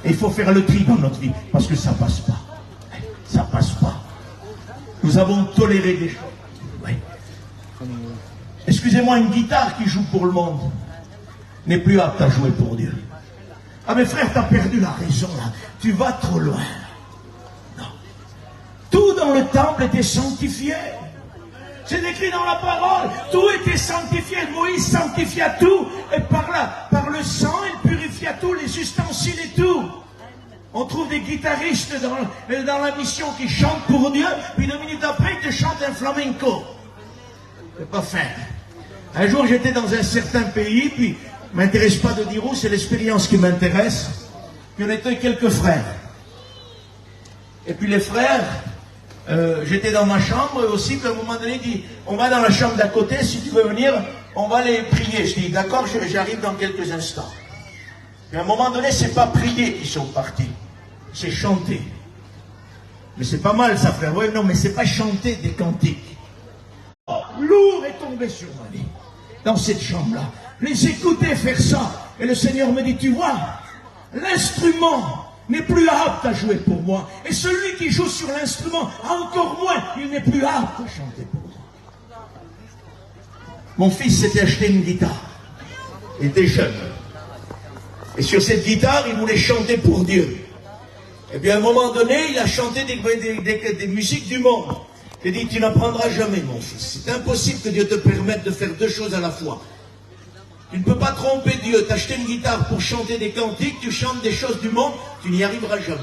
Et il faut faire le tri dans notre vie, parce que ça passe pas. Ça passe pas. Nous avons toléré des choses. Oui. Excusez-moi, une guitare qui joue pour le monde n'est plus apte à jouer pour Dieu. Ah mais frère, tu as perdu la raison là. Tu vas trop loin. Non. Tout dans le temple était sanctifié. C'est écrit dans la parole. Tout était sanctifié. Moïse sanctifia tout. Et par le sang, il purifia tout, les ustensiles et tout. On trouve des guitaristes dans la mission qui chantent pour Dieu, puis 2 minutes après, ils te chantent un flamenco. C'est pas faire. Un jour, j'étais dans un certain pays, puis, m'intéresse pas de dire où, c'est l'expérience qui m'intéresse. Puis on était quelques frères. Et puis les frères, j'étais dans ma chambre aussi, puis à un moment donné, il dit, on va dans la chambre d'à côté, si tu veux venir, on va les prier. Je dis, d'accord, j'arrive dans quelques instants. Et à un moment donné, c'est pas prier qu'ils sont partis, c'est chanter. Mais c'est pas mal ça, frère. Oui, non, mais c'est pas chanter des cantiques. Oh, lourd est tombé sur ma vie, dans cette chambre-là. Les écouter faire ça. Et le Seigneur me dit, tu vois, l'instrument n'est plus apte à jouer pour moi. Et celui qui joue sur l'instrument, encore moins, il n'est plus apte à chanter pour moi. Mon fils s'était acheté une guitare. Il était jeune. Et sur cette guitare, il voulait chanter pour Dieu. Et bien à un moment donné, il a chanté des musiques du monde. Il dit, tu n'apprendras jamais, mon fils. C'est impossible que Dieu te permette de faire 2 choses à la fois. Tu ne peux pas tromper Dieu. T'acheter une guitare pour chanter des cantiques, tu chantes des choses du monde, tu n'y arriveras jamais.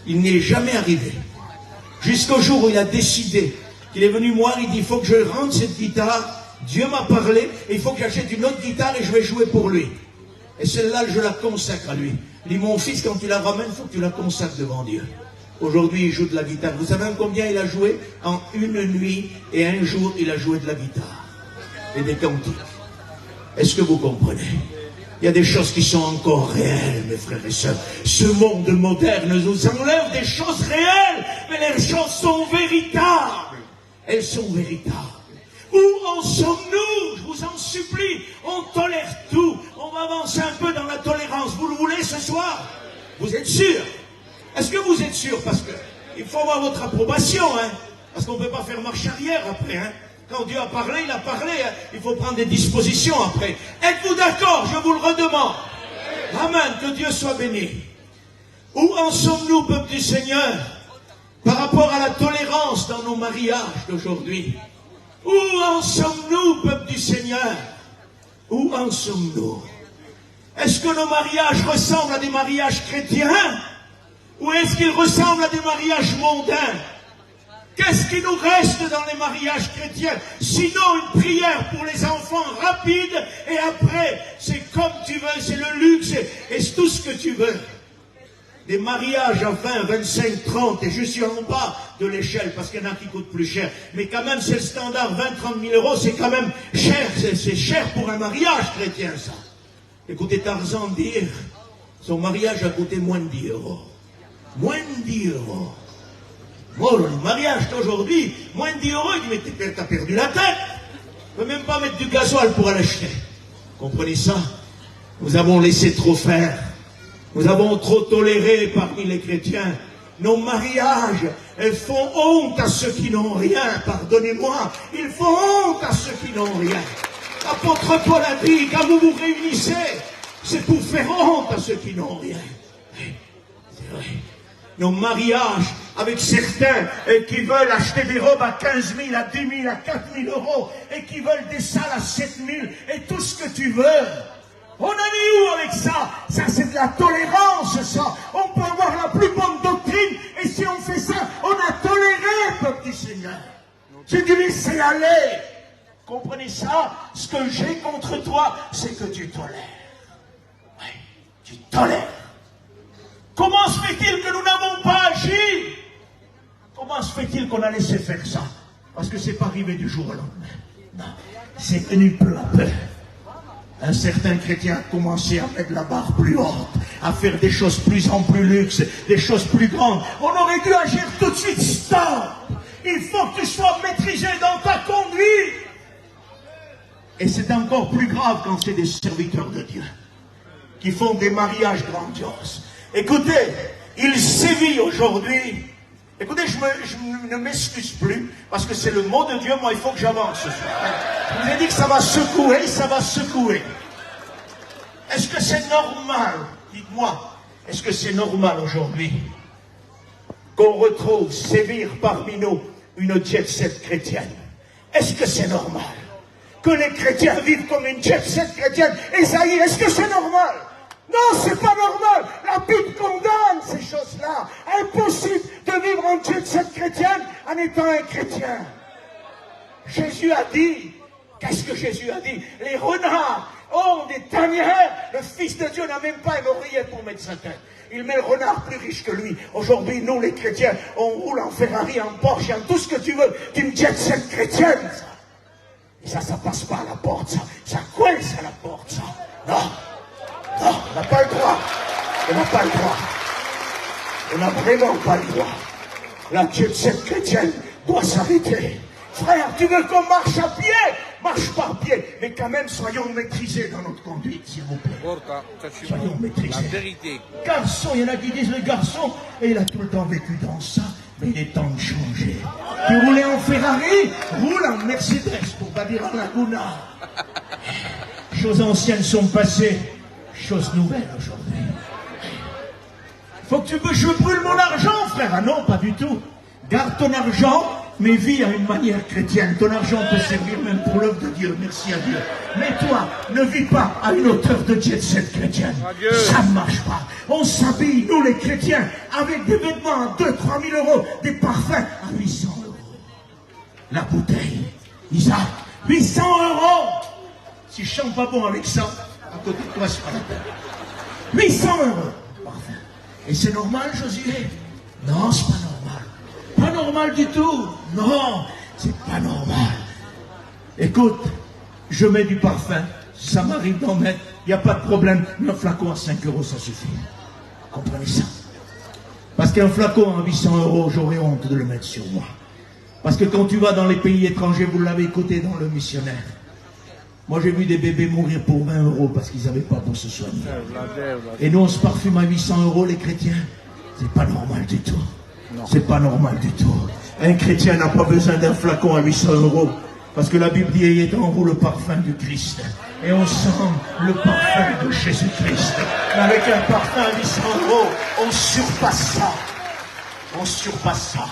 Il n'y est jamais arrivé. Jusqu'au jour où il a décidé, qu'il est venu voir, il dit, il faut que je rende cette guitare. Dieu m'a parlé, et il faut que j'achète une autre guitare et je vais jouer pour lui. Et celle-là, je la consacre à lui. Il dit, mon fils, quand tu la ramènes, il faut que tu la consacres devant Dieu. Aujourd'hui, il joue de la guitare. Vous savez combien il a joué? En 1 nuit et 1 jour, il a joué de la guitare. Et des cantiques. Est-ce que vous comprenez? Il y a des choses qui sont encore réelles, mes frères et sœurs. Ce monde moderne nous enlève des choses réelles, mais les choses sont véritables. Elles sont véritables. Où en sommes-nous? Je vous en supplie. On tolère tout. On va avancer un peu dans la tolérance. Vous le voulez ce soir? Vous êtes sûr? Est-ce que vous êtes sûr? Parce que il faut avoir votre approbation, hein? Parce qu'on ne peut pas faire marche arrière après, hein? Quand Dieu a parlé, il a parlé, hein? Il faut prendre des dispositions après. Êtes-vous d'accord? Je vous le redemande. Amen. Que Dieu soit béni. Où en sommes-nous, peuple du Seigneur, par rapport à la tolérance dans nos mariages d'aujourd'hui? Où en sommes-nous, peuple du Seigneur? Où en sommes-nous? Est-ce que nos mariages ressemblent à des mariages chrétiens? Ou est-ce qu'ils ressemblent à des mariages mondains? Qu'est-ce qui nous reste dans les mariages chrétiens? Sinon une prière pour les enfants rapide, et après, c'est comme tu veux, c'est le luxe, et c'est tout ce que tu veux. Des mariages à 20, 25, 30, et je suis en bas de l'échelle, parce qu'il y en a qui coûtent plus cher. Mais quand même, c'est le standard, 20, 30 000 euros, c'est quand même cher, c'est cher pour un mariage chrétien, ça. Écoutez Tarzan dire, son mariage a coûté moins de 10 euros. Moins de 10 euros. Bon, le mariage d'aujourd'hui, moins de 10 euros, il dit, mais t'as perdu la tête. Tu ne peux même pas mettre du gasoil pour l'acheter. Comprenez ça? Nous avons laissé trop faire. Nous avons trop toléré parmi les chrétiens. Nos mariages, elles font honte à ceux qui n'ont rien. Pardonnez-moi, ils font honte à ceux qui n'ont rien. L'apôtre Paul a dit, quand vous vous réunissez, c'est pour faire honte à ceux qui n'ont rien. C'est vrai. Nos mariages avec certains qui veulent acheter des robes à 15 000, à 10 000, à 4 000 euros, et qui veulent des salles à 7 000, et tout ce que tu veux. On en est où avec ça? Ça, c'est de la tolérance, ça. On peut avoir la plus bonne doctrine, et si on fait ça, on a toléré, peuple du Seigneur. C'est du laisser aller. Comprenez ça? Ce que j'ai contre toi, c'est que tu tolères. Oui, tu tolères. Comment se fait-il que nous n'avons pas agi? Comment se fait-il qu'on a laissé faire ça? Parce que c'est pas arrivé du jour au lendemain. Non, c'est venu peu à peu. Un certain chrétien a commencé à mettre la barre plus haute, à faire des choses plus en plus luxe, des choses plus grandes. On aurait dû agir tout de suite. Stop! Il faut que tu sois maîtrisé dans ta conduite. Et c'est encore plus grave quand c'est des serviteurs de Dieu qui font des mariages grandioses. Écoutez, il sévit aujourd'hui. Écoutez, je ne m'excuse plus, parce que c'est le mot de Dieu, moi il faut que j'avance ce soir. Je vous ai dit que ça va secouer, ça va secouer. Est-ce que c'est normal, dites-moi, est-ce que c'est normal aujourd'hui qu'on retrouve sévir parmi nous une jet-set chrétienne? Est-ce que c'est normal que les chrétiens vivent comme une jet-set chrétienne? Esaïe, est-ce que c'est normal? Non, c'est pas normal. La Bible condamne ces choses-là. Impossible de vivre en jet-set chrétienne en étant un chrétien. Jésus a dit, qu'est-ce que Jésus a dit? Les renards ont des tanières. Le Fils de Dieu n'a même pas un oreiller pour mettre sa tête. Il met le renard plus riche que lui. Aujourd'hui, nous les chrétiens, on roule en Ferrari, en Porsche, en tout ce que tu veux. D'une jet-set chrétienne, ça. Et ça passe pas à la porte, ça. Ça coince à la porte, ça. Non. Non, on n'a pas le droit. On n'a pas le droit. On n'a vraiment pas le droit. La jet-set chrétienne doit s'arrêter. Frère, tu veux qu'on marche à pied? Marche par pied. Mais quand même, soyons maîtrisés dans notre conduite, s'il vous plaît. Soyons maîtrisés. La vérité. Garçon, il y en a qui disent le garçon, et il a tout le temps vécu dans ça. Mais il est temps de changer. Tu roulais en Ferrari, roule en Mercedes, pour pas dire en Laguna. Choses anciennes sont passées. Chose nouvelle aujourd'hui. Faut que je brûle mon argent, frère. Ah non, pas du tout. Garde ton argent, mais vis à une manière chrétienne. Ton argent peut servir même pour l'œuvre de Dieu. Merci à Dieu. Mais toi, ne vis pas à une hauteur de jet-set chrétienne. Ça ne marche pas. On s'habille, nous les chrétiens, avec des vêtements à 2 000 3 000 euros, des parfums à 800 euros. La bouteille, Isaac, 800 euros. Si je chante pas bon avec ça, à côté de toi, c'est pas la peine. 800 euros. Parfait. Et c'est normal, Josué? Non, c'est pas normal. Pas normal du tout. Non, c'est pas normal. Écoute, je mets du parfum. Ça m'arrive d'en mettre. Il n'y a pas de problème. Mais un flacon à 5 euros, ça suffit. Comprenez ça? Parce qu'un flacon à 800 euros, j'aurais honte de le mettre sur moi. Parce que quand tu vas dans les pays étrangers, vous l'avez écouté dans le missionnaire. Moi, j'ai vu des bébés mourir pour 20 euros parce qu'ils n'avaient pas pour se soigner. Et nous, on se parfume à 800 euros, les chrétiens. C'est pas normal du tout. C'est pas normal du tout. Un chrétien n'a pas besoin d'un flacon à 800 euros. Parce que la Bible dit, ayez en vous le parfum du Christ. Et on sent le parfum de Jésus-Christ. Mais avec un parfum à 800 euros, on surpasse ça. On surpasse ça.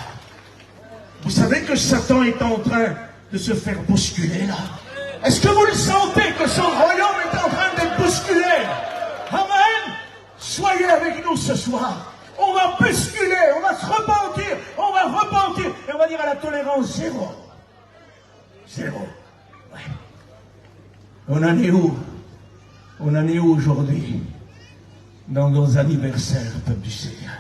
Vous savez que Satan est en train de se faire bousculer là? Est-ce que vous le sentez que son royaume est en train d'être bousculé? Amen. Soyez avec nous ce soir. On va bousculer, on va se repentir, et on va dire à la tolérance zéro. Zéro. Ouais. On en est où? On en est où aujourd'hui? Dans nos anniversaires, peuple du Seigneur.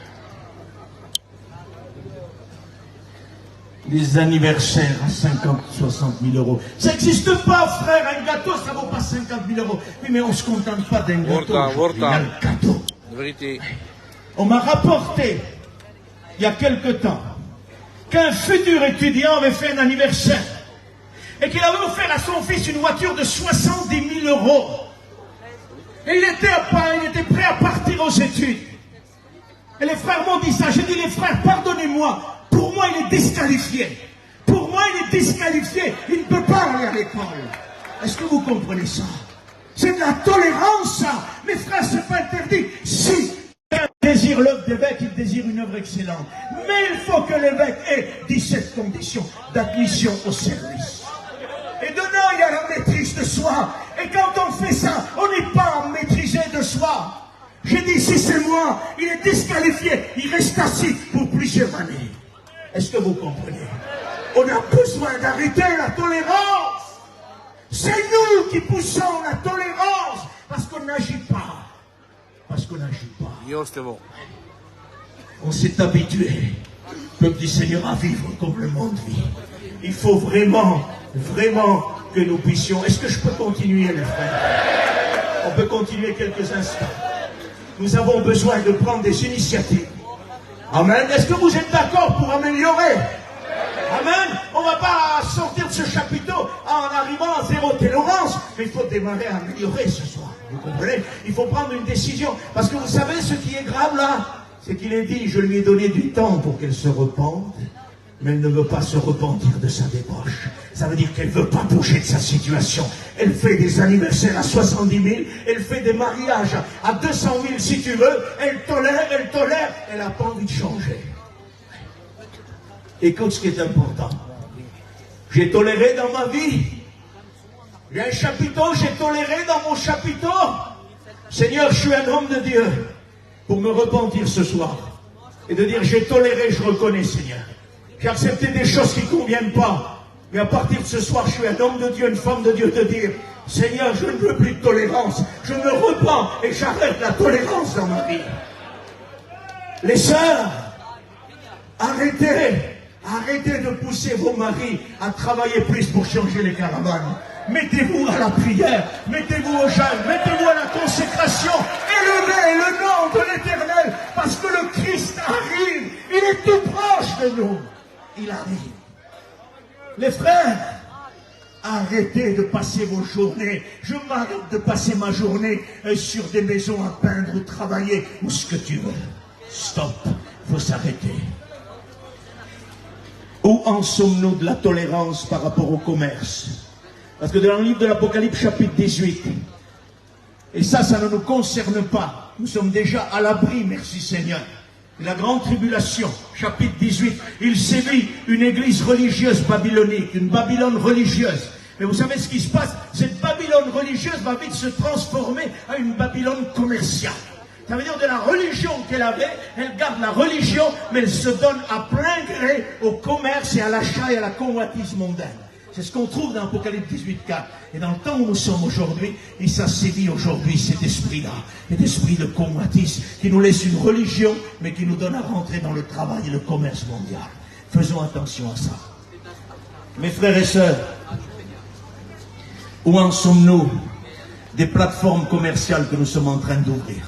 Des anniversaires à 50, 60 000 euros. Ça n'existe pas, frère. Un gâteau, ça ne vaut pas 50 000 euros. Oui, mais on ne se contente pas d'un gâteau. Il y a le cadeau. Vérité. On m'a rapporté, il y a quelque temps, qu'un futur étudiant avait fait un anniversaire et qu'il avait offert à son fils une voiture de 70 000 euros. Et il était prêt à partir aux études. Et les frères m'ont dit ça. J'ai dit, les frères, pardonnez-moi. Pour moi, il est disqualifié. Pour moi, il est disqualifié. Il ne peut pas aller à l'école. Est-ce que vous comprenez ça? C'est de la tolérance, ça. Mes frères, c'est pas interdit. Si quelqu'un désire l'œuvre d'évêque, il désire une œuvre excellente. Mais il faut que l'évêque ait 17 conditions d'admission au service. Et dedans, il y a la maîtrise de soi. Et quand on fait ça, on n'est pas maîtrisé de soi. J'ai dit, si c'est moi, il est disqualifié. Il reste assis pour plusieurs années. Est-ce que vous comprenez? On a besoin d'arrêter la tolérance. C'est nous qui poussons la tolérance parce qu'on n'agit pas. Parce qu'on n'agit pas. On s'est habitué, peuple du Seigneur, à vivre comme le monde vit. Il faut vraiment que nous puissions. Est-ce que je peux continuer, les frères? On peut continuer quelques instants. Nous avons besoin de prendre des initiatives. Amen. Est-ce que vous êtes d'accord pour améliorer? Amen. On ne va pas sortir de ce chapiteau en arrivant à zéro tolérance. Mais il faut démarrer à améliorer ce soir. Vous comprenez? Il faut prendre une décision. Parce que vous savez ce qui est grave là? C'est qu'il est dit, je lui ai donné du temps pour qu'elle se repente. Mais elle ne veut pas se repentir de sa débauche. Ça veut dire qu'elle ne veut pas bouger de sa situation. Elle fait des anniversaires à 70 000, elle fait des mariages à 200 000 si tu veux, elle tolère, elle n'a pas envie de changer. Écoute ce qui est important. J'ai toléré dans ma vie. J'ai un chapiteau, j'ai toléré dans mon chapiteau. Seigneur, je suis un homme de Dieu. Pour me repentir ce soir. Et de dire, j'ai toléré, je reconnais, Seigneur. J'ai accepté des choses qui ne conviennent pas. Mais à partir de ce soir, je suis un homme de Dieu, une femme de Dieu, de dire, Seigneur, je ne veux plus de tolérance. Je me repens et j'arrête la tolérance dans ma vie. Les sœurs, arrêtez de pousser vos maris à travailler plus pour changer les caravanes. Mettez-vous à la prière, mettez-vous au jeûne, mettez-vous à la consécration. Élevez le nom de l'Éternel, parce que le Christ arrive. Il est tout proche de nous. Il arrive. Les frères, arrêtez de passer vos journées. Je m'arrête de passer ma journée sur des maisons à peindre ou travailler ou ce que tu veux. Stop, il faut s'arrêter. Où en sommes-nous de la tolérance par rapport au commerce? Parce que dans le livre de l'Apocalypse chapitre 18, et ça ne nous concerne pas. Nous sommes déjà à l'abri, merci Seigneur. La grande tribulation, chapitre 18, il sévit une église religieuse babylonique, une Babylone religieuse. Mais vous savez ce qui se passe? Cette Babylone religieuse va vite se transformer en une Babylone commerciale. Ça veut dire de la religion qu'elle avait, elle garde la religion, mais elle se donne à plein gré au commerce et à l'achat et à la convoitise mondaine. C'est ce qu'on trouve dans Apocalypse 18.4. Et dans le temps où nous sommes aujourd'hui, et ça sévit aujourd'hui cet esprit-là, cet esprit de convoitise qui nous laisse une religion, mais qui nous donne à rentrer dans le travail et le commerce mondial. Faisons attention à ça. Mes frères et sœurs, où en sommes-nous des plateformes commerciales que nous sommes en train d'ouvrir?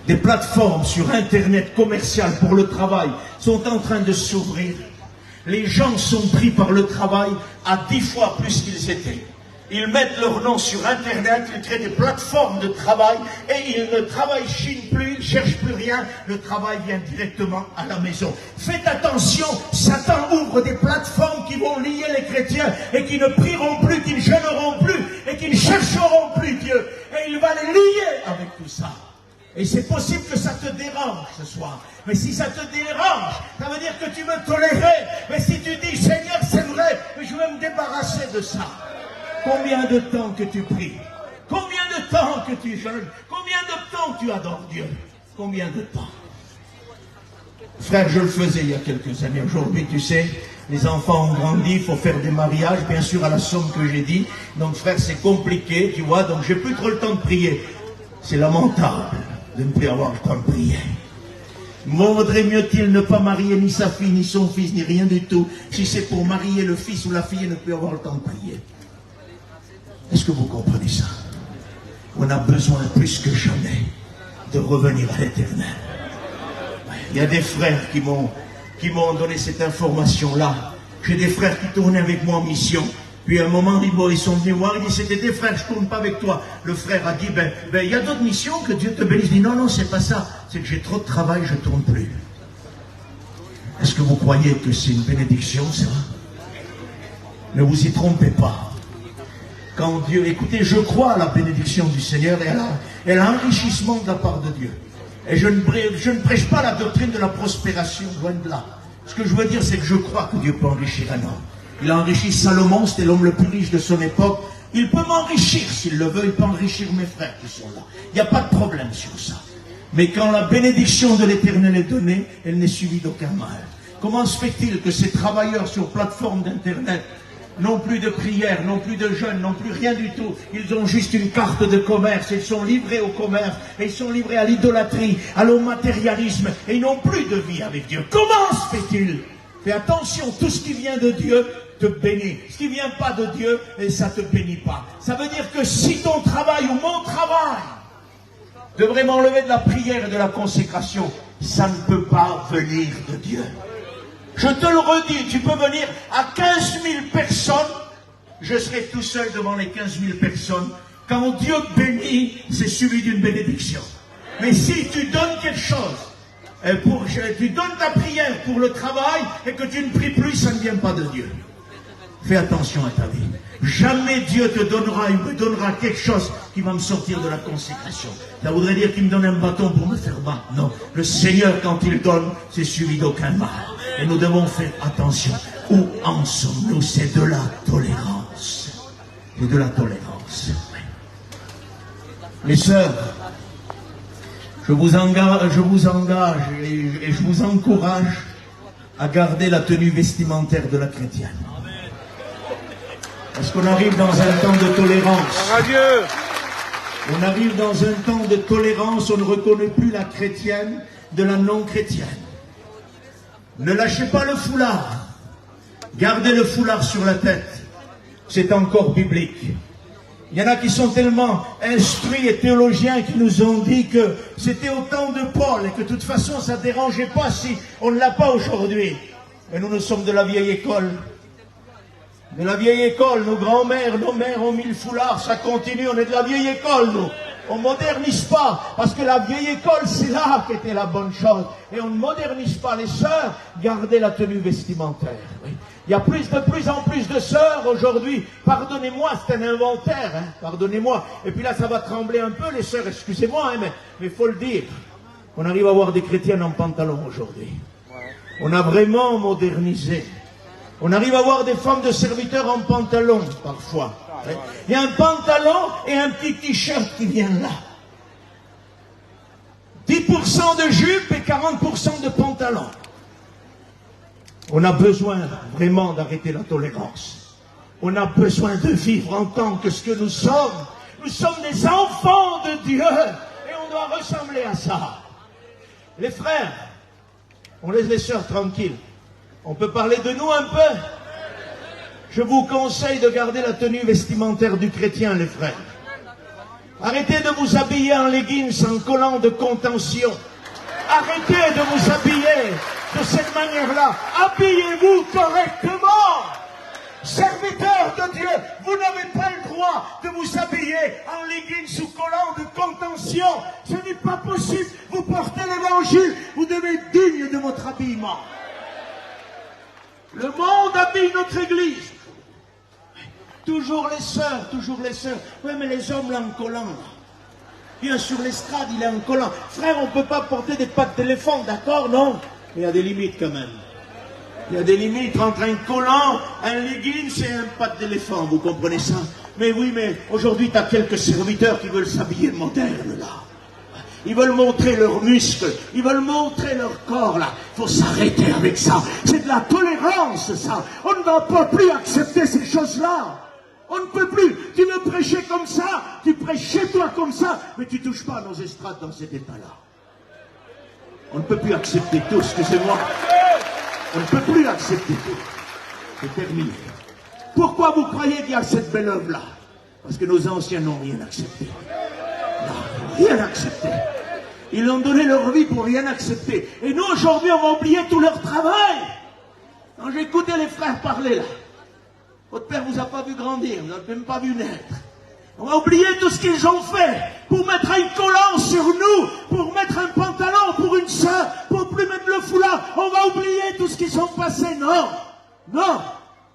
Des plateformes sur Internet commerciales pour le travail sont en train de s'ouvrir. Les gens sont pris par le travail à 10 fois plus qu'ils étaient. Ils mettent leur nom sur Internet, ils créent des plateformes de travail et ils ne travaillent plus, ils ne cherchent plus rien. Le travail vient directement à la maison. Faites attention, Satan ouvre des plateformes qui vont lier les chrétiens et qui ne prieront plus, qui ne jeûneront plus et qui ne chercheront plus Dieu. Et il va les lier avec tout ça. Et c'est possible que ça te dérange ce soir. Mais si ça te dérange, ça veut dire que tu veux tolérer. Mais si tu dis, Seigneur, c'est vrai, mais je veux me débarrasser de ça. Combien de temps que tu pries? Combien de temps que tu jeûnes? Combien de temps que tu adores Dieu? Combien de temps? Frère, je le faisais il y a quelques années. Aujourd'hui, tu sais, les enfants ont grandi, il faut faire des mariages, bien sûr, à la somme que j'ai dit. Donc, frère, c'est compliqué, tu vois, donc j'ai plus trop le temps de prier. C'est lamentable de ne plus avoir le temps de prier. Vaudrait mieux-il ne pas marier ni sa fille, ni son fils, ni rien du tout, si c'est pour marier le fils ou la fille et ne plus avoir le temps de prier. Est-ce que vous comprenez ça? On a besoin plus que jamais de revenir à l'Éternel. Il y a des frères qui m'ont donné cette information-là. J'ai des frères qui tournaient avec moi en mission. Puis à un moment, ils sont venus voir, ils disent, c'était tes frères, je ne tourne pas avec toi. Le frère a dit, il y a d'autres missions, que Dieu te bénisse. Il dit, non, c'est pas ça. C'est que j'ai trop de travail, je ne tourne plus. Est-ce que vous croyez que c'est une bénédiction, ça? Ne vous y trompez pas. Quand Dieu, écoutez, je crois à la bénédiction du Seigneur et à l'enrichissement de la part de Dieu. Et je ne prêche pas la doctrine de la prospération, loin de là. Ce que je veux dire, c'est que je crois que Dieu peut enrichir un homme. Il a enrichi Salomon, c'était l'homme le plus riche de son époque. Il peut m'enrichir s'il le veut, il peut enrichir mes frères qui sont là. Il n'y a pas de problème sur ça. Mais quand la bénédiction de l'Éternel est donnée, elle n'est suivie d'aucun mal. Comment se fait-il que ces travailleurs sur plateforme d'Internet n'ont plus de prière, n'ont plus de jeûne, n'ont plus rien du tout? Ils ont juste une carte de commerce, ils sont livrés au commerce, et ils sont livrés à l'idolâtrie, à l'immatérialisme, et ils n'ont plus de vie avec Dieu. Comment se fait-il? Fais attention, tout ce qui vient de Dieu te bénit. Ce qui ne vient pas de Dieu, ça ne te bénit pas. Ça veut dire que si ton travail ou mon travail devrait m'enlever de la prière et de la consécration, ça ne peut pas venir de Dieu. Je te le redis, tu peux venir à 15 000 personnes, je serai tout seul devant les 15 000 personnes. Quand Dieu bénit, c'est suivi d'une bénédiction. Mais si tu donnes quelque chose, tu donnes ta prière pour le travail et que tu ne pries plus, ça ne vient pas de Dieu. Fais attention à ta vie. Jamais Dieu te donnera, il me donnera quelque chose qui va me sortir de la consécration. Ça voudrait dire qu'il me donne un bâton pour me faire battre. Non, le Seigneur, quand il donne, c'est suivi d'aucun mal. Et nous devons faire attention. Où en sommes-nous? C'est de la tolérance. C'est de la tolérance. Les sœurs, je vous engage et je vous encourage à garder la tenue vestimentaire de la chrétienne. Parce qu'on arrive dans un temps de tolérance. On arrive dans un temps de tolérance, on ne reconnaît plus la chrétienne de la non-chrétienne. Ne lâchez pas le foulard. Gardez le foulard sur la tête. C'est encore biblique. Il y en a qui sont tellement instruits et théologiens qui nous ont dit que c'était au temps de Paul et que de toute façon ça ne dérangeait pas si on ne l'a pas aujourd'hui. Mais nous sommes de la vieille école. De la vieille école, nos grands-mères, nos mères ont mis le foulard, ça continue, on est de la vieille école, nous. On ne modernise pas, parce que la vieille école, c'est là qu'était la bonne chose. Et on ne modernise pas les sœurs, gardez la tenue vestimentaire. Oui. Il y a de plus en plus de sœurs aujourd'hui. Pardonnez-moi, c'est un inventaire, hein, pardonnez-moi. Et puis là, ça va trembler un peu, les sœurs, excusez-moi, hein, mais il faut le dire. On arrive à voir des chrétiennes en pantalon aujourd'hui. On a vraiment modernisé. On arrive à voir des femmes de serviteurs en pantalon, parfois. Il y a un pantalon et un petit t-shirt qui viennent là. 10% de jupe et 40% de pantalon. On a besoin vraiment d'arrêter la tolérance. On a besoin de vivre en tant que ce que nous sommes. Nous sommes des enfants de Dieu et on doit ressembler à ça. Les frères, on laisse les sœurs tranquilles. On peut parler de nous un peu. Je vous conseille de garder la tenue vestimentaire du chrétien, les frères. Arrêtez de vous habiller en leggings, en collant de contention. Arrêtez de vous habiller de cette manière-là. Habillez-vous correctement. Serviteurs de Dieu, vous n'avez pas le droit de vous habiller en leggings ou collant de contention. Ce n'est pas possible. Vous portez l'évangile, vous devez être digne de votre habillement. Le monde habille notre église. Toujours les sœurs, toujours les sœurs. Oui, mais les hommes là en collant. Bien sur l'estrade, il est en collant. Frère, on ne peut pas porter des pattes d'éléphant, d'accord, non? Mais il y a des limites quand même. Il y a des limites entre un collant, un leggings et un patte d'éléphant, vous comprenez ça? Mais oui, mais aujourd'hui, tu as quelques serviteurs qui veulent s'habiller moderne, là. Ils veulent montrer leurs muscles, ils veulent montrer leur corps, là. Il faut s'arrêter avec ça. C'est de la tolérance, ça. On ne va pas plus accepter ces choses-là. On ne peut plus. Tu veux prêcher comme ça, tu prêches chez toi comme ça, mais tu ne touches pas à nos estrades dans cet état-là. On ne peut plus accepter tout, excusez-moi. On ne peut plus accepter tout. C'est terminé. Pourquoi vous croyez qu'il y a cette belle œuvre-là? Parce que nos anciens n'ont rien accepté. Non, rien accepté. Ils ont donné leur vie pour rien accepter. Et nous, aujourd'hui, on va oublier tout leur travail. Quand j'écoutais les frères parler là, votre père ne vous a pas vu grandir, vous n'avez même pas vu naître. On va oublier tout ce qu'ils ont fait pour mettre un collant sur nous, pour mettre un pantalon pour une sœur, pour plus mettre le foulard. On va oublier tout ce qu'ils ont passé. Non, non.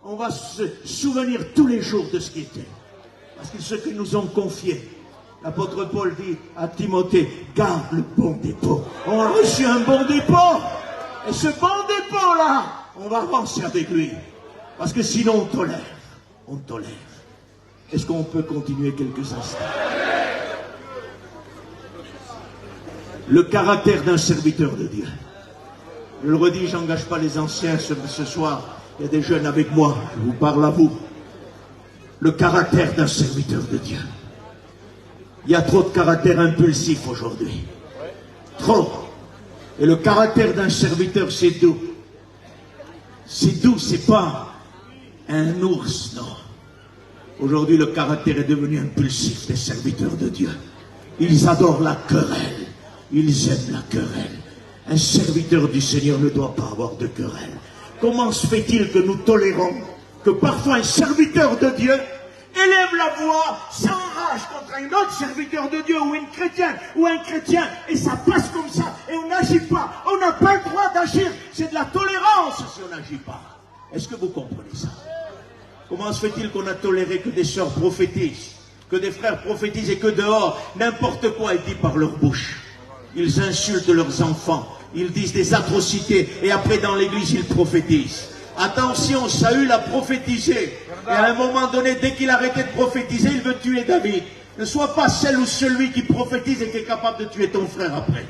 On va se souvenir tous les jours de ce qui était. Parce que ce qu'ils nous ont confié, l'apôtre Paul dit à Timothée, garde le bon dépôt. On a reçu un bon dépôt. Et ce bon dépôt-là, on va avancer avec lui. Parce que sinon on tolère. On tolère. Est-ce qu'on peut continuer quelques instants? Le caractère d'un serviteur de Dieu. Je le redis, je n'engage pas les anciens ce soir. Il y a des jeunes avec moi. Je vous parle à vous. Le caractère d'un serviteur de Dieu. Il y a trop de caractère impulsif aujourd'hui. Trop. Et le caractère d'un serviteur, c'est doux. C'est doux, c'est pas un ours, non. Aujourd'hui, le caractère est devenu impulsif des serviteurs de Dieu. Ils adorent la querelle. Ils aiment la querelle. Un serviteur du Seigneur ne doit pas avoir de querelle. comment se fait-il que nous tolérons que parfois un serviteur de Dieu élève la voix, s'enrage contre un autre serviteur de Dieu ou une chrétienne ou un chrétien et ça passe comme ça et on n'agit pas. On n'a pas le droit d'agir. C'est de la tolérance si on n'agit pas. Est-ce que vous comprenez ça? Comment se fait-il qu'on a toléré que des sœurs prophétisent, que des frères prophétisent et que dehors, n'importe quoi est dit par leur bouche? Ils insultent leurs enfants, ils disent des atrocités et après dans l'église ils prophétisent. Attention, Saül a prophétisé. Et à un moment donné, dès qu'il arrêtait de prophétiser, il veut tuer David. Ne sois pas celle ou celui qui prophétise et qui est capable de tuer ton frère après.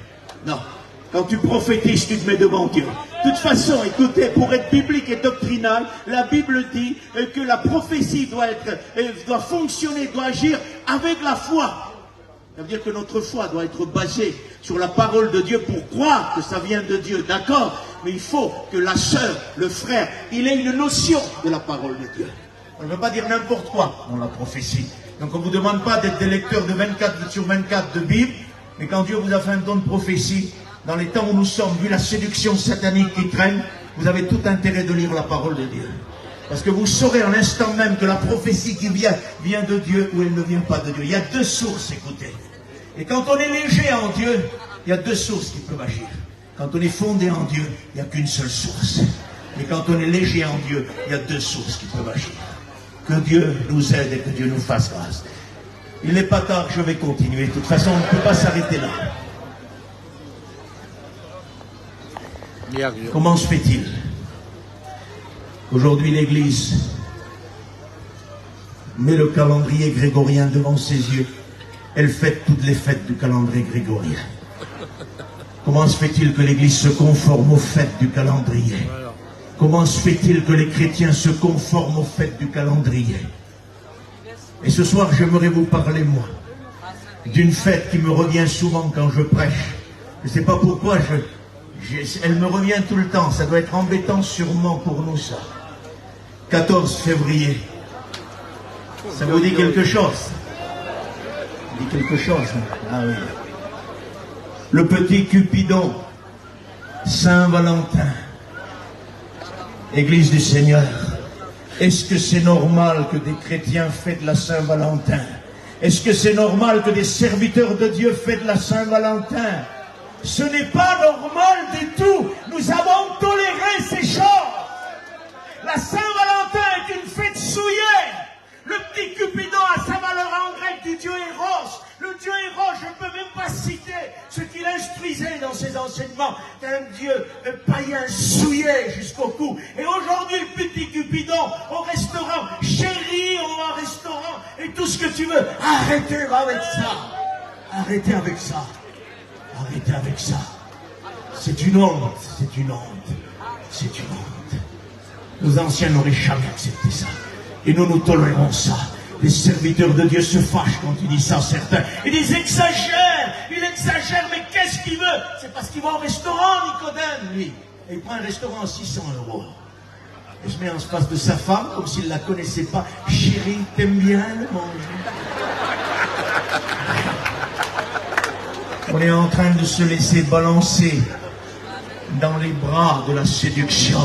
Non. Quand tu prophétises, tu te mets devant Dieu. De toute façon, écoutez, pour être biblique et doctrinal, la Bible dit que la prophétie doit fonctionner, doit agir avec la foi. Ça veut dire que notre foi doit être basée sur la parole de Dieu pour croire que ça vient de Dieu, d'accord? Mais il faut que la sœur, le frère, il ait une notion de la parole de Dieu. On ne veut pas dire n'importe quoi dans la prophétie. Donc on ne vous demande pas d'être des lecteurs de 24 sur 24 de Bible, mais quand Dieu vous a fait un don de prophétie, dans les temps où nous sommes, vu la séduction satanique qui traîne, vous avez tout intérêt de lire la parole de Dieu. Parce que vous saurez en l'instant même que la prophétie qui vient de Dieu ou elle ne vient pas de Dieu. Il y a deux sources, écoutez. Et quand on est léger en Dieu, il y a deux sources qui peuvent agir. Quand on est fondé en Dieu, il n'y a qu'une seule source. Mais quand on est léger en Dieu, il y a deux sources qui peuvent agir. Que Dieu nous aide et que Dieu nous fasse grâce. Il n'est pas tard, je vais continuer. De toute façon, on ne peut pas s'arrêter là. Comment se fait-il qu'aujourd'hui l'Église met le calendrier grégorien devant ses yeux? Elle fête toutes les fêtes du calendrier grégorien. Comment se fait-il que l'Église se conforme aux fêtes du calendrier? Comment se fait-il que les chrétiens se conforment aux fêtes du calendrier? Et ce soir, j'aimerais vous parler, moi, d'une fête qui me revient souvent quand je prêche. Je ne sais pas pourquoi, elle me revient tout le temps. Ça doit être embêtant sûrement pour nous, ça. 14 février. Ça vous dit quelque chose? Ça dit quelque chose, hein? Ah oui. Le petit Cupidon, Saint-Valentin, Église du Seigneur. Est-ce que c'est normal que des chrétiens fêtent la Saint-Valentin? Est-ce que c'est normal que des serviteurs de Dieu fêtent la Saint-Valentin? Ce n'est pas normal du tout. Nous avons toléré ces choses. La Saint-Valentin est une fête souillée. Le petit Cupidon a sa valeur en grec du dieu Eros. Le dieu Eros, je ne peux même pas citer ce qu'il instruisait dans ses enseignements. C'est un dieu païen souillé jusqu'au cou. Et aujourd'hui, le petit Cupidon, au restaurant, chérie, on va au restaurant, et tout ce que tu veux. Arrêtez avec ça. Arrêtez avec ça. Arrêtez avec ça. C'est une honte. C'est une honte. C'est une honte. Nos anciens n'auraient jamais accepté ça. Et nous, nous tolérons ça. Les serviteurs de Dieu se fâchent quand il dit ça, certains. Ils exagèrent. Il exagère, mais qu'est-ce qu'il veut? C'est parce qu'il va au restaurant, Nicodème, lui. Et il prend un restaurant à 600 €. Et se met en face de sa femme, comme s'il ne la connaissait pas. Chérie, t'aimes bien le manger? On est en train de se laisser balancer dans les bras de la séduction.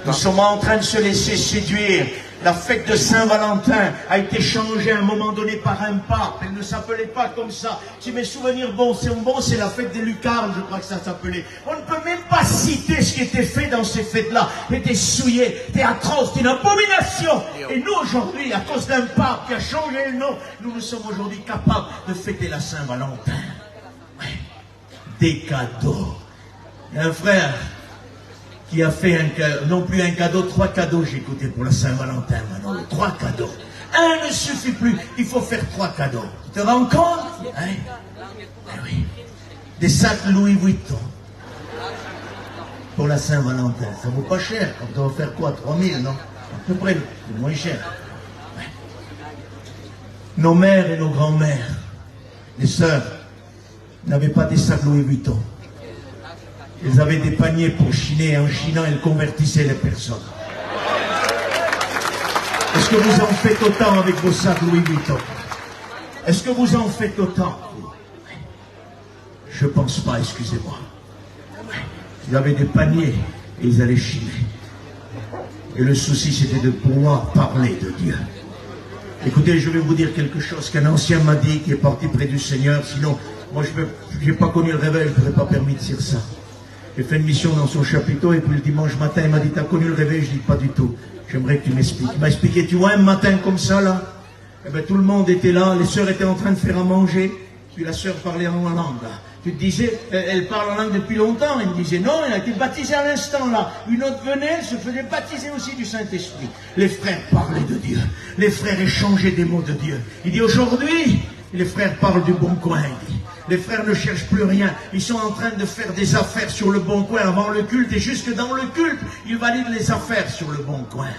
Nous sommes en train de se laisser séduire. La fête de Saint-Valentin a été changée à un moment donné par un pape. Elle ne s'appelait pas comme ça. Si mes souvenirs c'est la fête des lucarnes, je crois que ça s'appelait. On ne peut même pas citer ce qui était fait dans ces fêtes-là. C'était souillé, c'était atroce, c'était une abomination. Et nous aujourd'hui, à cause d'un pape qui a changé le nom, nous sommes aujourd'hui capables de fêter la Saint-Valentin. Ouais. Des cadeaux. Il y a un frère qui a fait non plus un cadeau, 3 cadeaux, j'ai écouté pour la Saint-Valentin maintenant. 3 cadeaux. Un ne suffit plus, il faut faire 3 cadeaux. Tu te rends compte? Hein? Eh oui. Des sacs Louis Vuitton pour la Saint-Valentin. Ça vaut pas cher. On doit faire quoi? 3000, non? À peu près, c'est moins cher. Ouais. Nos mères et nos grands-mères, les sœurs, n'avaient pas des sacs Louis Vuitton. Ils avaient des paniers pour chiner, et en chinant, ils convertissaient les personnes. Est-ce que vous en faites autant avec vos sacs Louis Vuitton? Est-ce que vous en faites autant? Je ne pense pas, excusez-moi. Ils avaient des paniers et ils allaient chiner. Et le souci, c'était de pouvoir parler de Dieu. Écoutez, je vais vous dire quelque chose qu'un ancien m'a dit, qui est parti près du Seigneur. Sinon, moi, je n'ai pas connu le réveil, je ne m'aurais pas permis de dire ça. J'ai fait une mission dans son chapiteau, et puis le dimanche matin, il m'a dit, t'as connu le réveil? Je dis, pas du tout. J'aimerais que tu m'expliques. Il m'a expliqué, tu vois, un matin comme ça, là, eh ben, tout le monde était là, les sœurs étaient en train de faire à manger, puis la sœur parlait en langue, là. Tu te disais, elle parle en langue depuis longtemps. Elle me disait, non, elle a été baptisée à l'instant, là. Une autre venait, elle se faisait baptiser aussi du Saint-Esprit. Les frères parlaient de Dieu. Les frères échangeaient des mots de Dieu. Il dit, aujourd'hui, les frères parlent du bon coin. Il dit, les frères ne cherchent plus rien. Ils sont en train de faire des affaires sur le bon coin avant le culte. Et jusque dans le culte, ils valident les affaires sur le bon coin.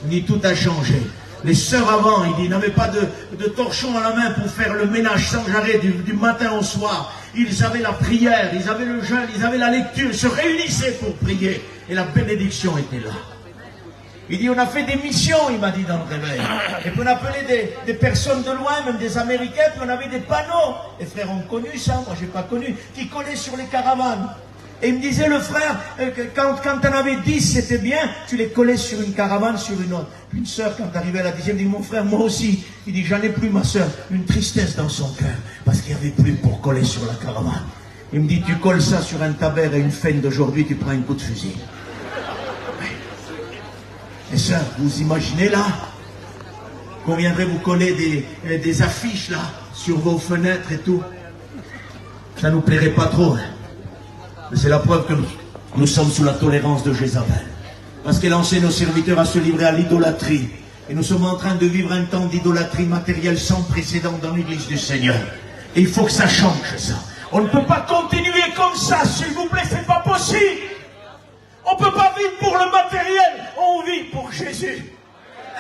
Il dit, tout a changé. Les sœurs avant, il dit, n'avaient pas de torchon à la main pour faire le ménage sans arrêt du matin au soir. Ils avaient la prière, ils avaient le jeûne, ils avaient la lecture, ils se réunissaient pour prier. Et la bénédiction était là. Il dit, on a fait des missions, il m'a dit dans le réveil. Et puis on appelait des personnes de loin, même des Américains, puis on avait des panneaux. Les frères ont connu ça, moi j'ai pas connu, qui collaient sur les caravanes. Et il me disait, le frère, quand tu en avais 10, c'était bien, tu les collais sur une caravane, sur une autre. Puis une sœur, quand arrivait à la 10e, dit, mon frère, moi aussi. Il dit, j'en ai plus, ma sœur. Une tristesse dans son cœur, parce qu'il n'y avait plus pour coller sur la caravane. Il me dit, tu colles ça sur un tabert et une feigne d'aujourd'hui, tu prends un coup de fusil. Et sœurs, vous imaginez là, qu'on viendrait vous coller des affiches là, sur vos fenêtres et tout. Ça nous plairait pas trop, hein. C'est la preuve que nous sommes sous la tolérance de Jézabel. Parce qu'elle enseigne nos serviteurs à se livrer à l'idolâtrie. Et nous sommes en train de vivre un temps d'idolâtrie matérielle sans précédent dans l'église du Seigneur. Et il faut que ça change, ça. On ne peut pas continuer comme ça, s'il vous plaît, c'est pas possible. On ne peut pas vivre pour le matériel, on vit pour Jésus.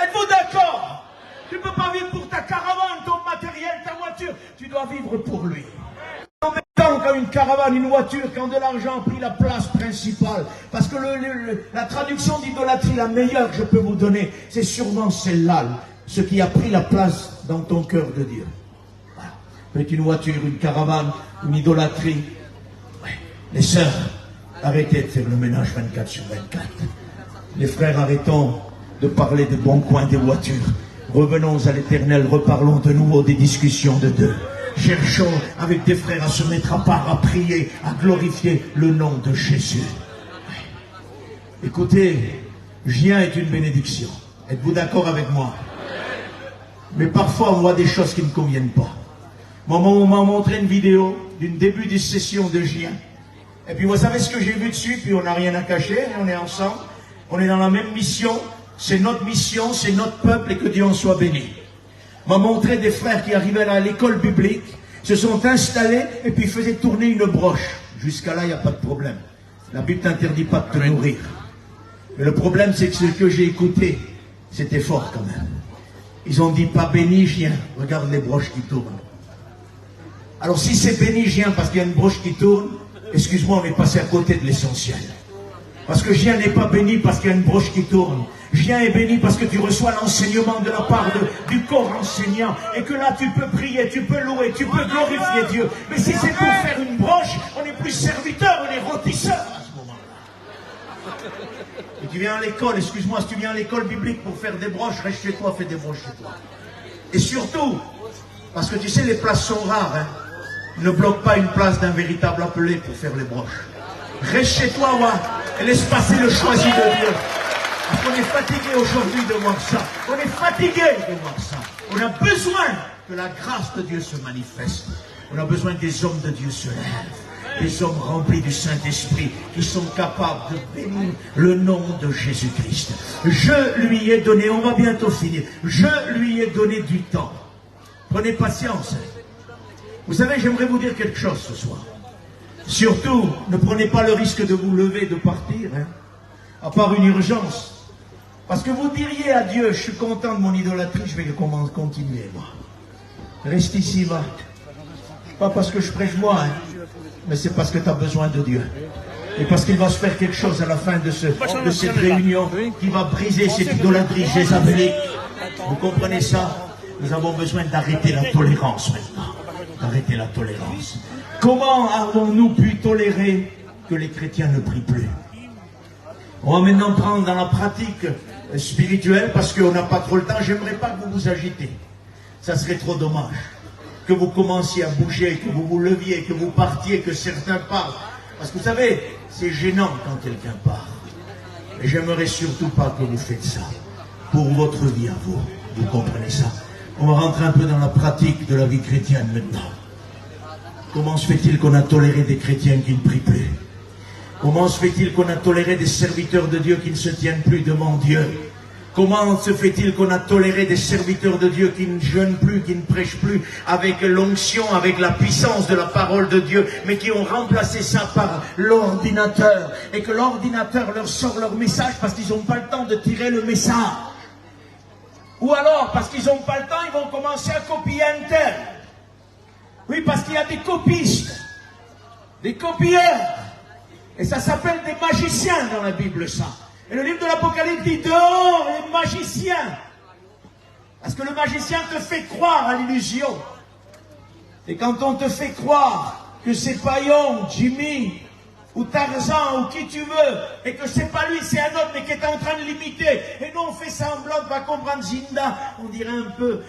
Êtes-vous d'accord? Tu ne peux pas vivre pour ta caravane, ton matériel, ta voiture. Tu dois vivre pour lui. En même temps, quand une caravane, une voiture, quand de l'argent a pris la place principale, parce que la traduction d'idolâtrie, la meilleure que je peux vous donner, c'est sûrement celle-là, ce qui a pris la place dans ton cœur de Dieu. Voilà. Peut-être une voiture, une caravane, une idolâtrie. Ouais. Les sœurs, arrêtez de faire le ménage 24 sur 24. Les frères, arrêtons de parler des bons coins des voitures. Revenons à l'Éternel, reparlons de nouveau des discussions de deux. Cherchons avec des frères à se mettre à part, à prier, à glorifier le nom de Jésus. Écoutez, Gien est une bénédiction. Êtes-vous d'accord avec moi? Mais parfois on voit des choses qui ne conviennent pas. Moi, on m'a montré une vidéo d'une début de session de Gien. Et puis vous savez ce que j'ai vu dessus, puis on n'a rien à cacher, on est ensemble, on est dans la même mission, c'est notre mission, c'est notre peuple, et que Dieu en soit béni. M'a montré des frères qui arrivaient à l'école biblique, se sont installés et puis faisaient tourner une broche. Jusqu'à là, il n'y a pas de problème. La Bible ne t'interdit pas de te nourrir. Mais le problème, c'est que ce que j'ai écouté, c'était fort quand même. Ils ont dit, pas béni, Gien. Regarde les broches qui tournent. Alors si c'est béni, Gien, parce qu'il y a une broche qui tourne, excuse-moi, on est passé à côté de l'essentiel. Parce que Gien n'est pas béni parce qu'il y a une broche qui tourne. Gien est béni parce que tu reçois l'enseignement de la part du corps enseignant. Et que là, tu peux prier, tu peux louer, tu peux glorifier Dieu. Mais si c'est pour faire une broche, on n'est plus serviteur, on est rôtisseur à ce moment-là. Et tu viens à l'école, excuse-moi, si tu viens à l'école biblique pour faire des broches, reste chez toi, fais des broches chez toi. Et surtout, parce que tu sais, les places sont rares, hein. Ne bloque pas une place d'un véritable appelé pour faire les broches. Reste chez toi, ouais, et laisse passer le choisi de Dieu. Parce qu'on est fatigué aujourd'hui de voir ça. On est fatigué de voir ça. On a besoin que la grâce de Dieu se manifeste. On a besoin que des hommes de Dieu se lèvent. Des hommes remplis du Saint-Esprit qui sont capables de bénir le nom de Jésus-Christ. Je lui ai donné, on va bientôt finir, je lui ai donné du temps. Prenez patience. Vous savez, j'aimerais vous dire quelque chose ce soir. Surtout, ne prenez pas le risque de vous lever, de partir, hein, à part une urgence. Parce que vous diriez à Dieu, je suis content de mon idolâtrie, je vais continuer, moi. Reste ici, va. Pas parce que je prêche moi, hein, mais c'est parce que tu as besoin de Dieu. Et parce qu'il va se faire quelque chose à la fin de cette réunion qui va briser cette idolâtrie jézabélique. Vous comprenez ça? Nous avons besoin d'arrêter la tolérance maintenant. D'arrêter la tolérance. Comment avons-nous pu tolérer que les chrétiens ne prient plus? On va maintenant prendre dans la pratique spirituelle, parce qu'on n'a pas trop le temps. J'aimerais pas que vous vous agitez. Ça serait trop dommage. Que vous commenciez à bouger, que vous vous leviez, que vous partiez, que certains partent. Parce que vous savez, c'est gênant quand quelqu'un part. Et j'aimerais surtout pas que vous faites ça. Pour votre vie à vous. Vous comprenez ça? On va rentrer un peu dans la pratique de la vie chrétienne maintenant. Comment se fait-il qu'on a toléré des chrétiens qui ne prient plus? Comment se fait-il qu'on a toléré des serviteurs de Dieu qui ne se tiennent plus devant Dieu? Comment se fait-il qu'on a toléré des serviteurs de Dieu qui ne jeûnent plus, qui ne prêchent plus avec l'onction, avec la puissance de la parole de Dieu, mais qui ont remplacé ça par l'ordinateur, et que l'ordinateur leur sort leur message parce qu'ils n'ont pas le temps de tirer le message? Ou alors, parce qu'ils n'ont pas le temps, ils vont commencer à copier un tel. Oui, parce qu'il y a des copistes, des copieurs. Et ça s'appelle des magiciens dans la Bible, ça. Et le livre de l'Apocalypse dit dehors les magiciens. Parce que le magicien te fait croire à l'illusion. Et quand on te fait croire que c'est Paillon, Jimmy, ou Tarzan, ou qui tu veux, et que c'est pas lui, c'est un autre, mais qui est en train de l'imiter, et nous on fait semblant de pas comprendre Zinda, on dirait un peu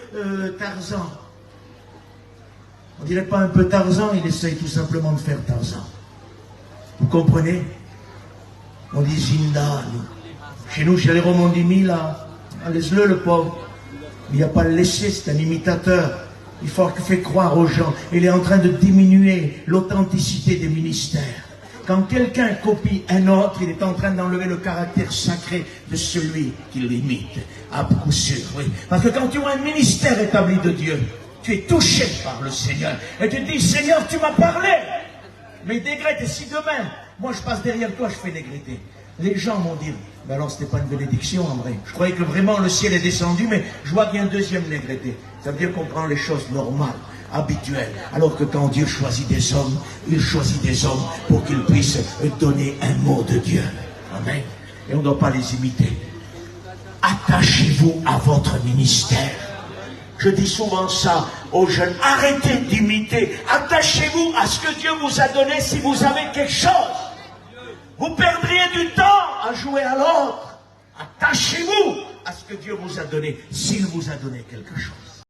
Tarzan. On dirait pas un peu Tarzan, il essaye tout simplement de faire Tarzan. Vous comprenez? On dit Zinda, nous. Chez nous, chez les Roms, on dit Mila. Laisse-le, le pauvre. Il n'y a pas à le laisser, c'est un imitateur. Il faut qu'il fait croire aux gens. Il est en train de diminuer l'authenticité des ministères. Quand quelqu'un copie un autre, il est en train d'enlever le caractère sacré de celui qui l'imite. À coup sûr, oui. Parce que quand tu vois un ministère établi de Dieu, tu es touché par le Seigneur. Et tu te dis, Seigneur, tu m'as parlé. Mais dégrette, et si demain, moi je passe derrière toi, je fais négretter. Les gens vont dire, mais alors c'était pas une bénédiction en vrai. Je croyais que vraiment le ciel est descendu, mais je vois qu'il y a un deuxième négreté. Ça veut dire qu'on prend les choses normales, habituelles. Alors que quand Dieu choisit des hommes, il choisit des hommes pour qu'ils puissent donner un mot de Dieu. Amen. Et on ne doit pas les imiter. Attachez-vous à votre ministère. Je dis souvent ça aux jeunes. Arrêtez d'imiter. Attachez-vous à ce que Dieu vous a donné si vous avez quelque chose. Vous perdriez du temps à jouer à l'autre. Attachez-vous à ce que Dieu vous a donné s'il vous a donné quelque chose.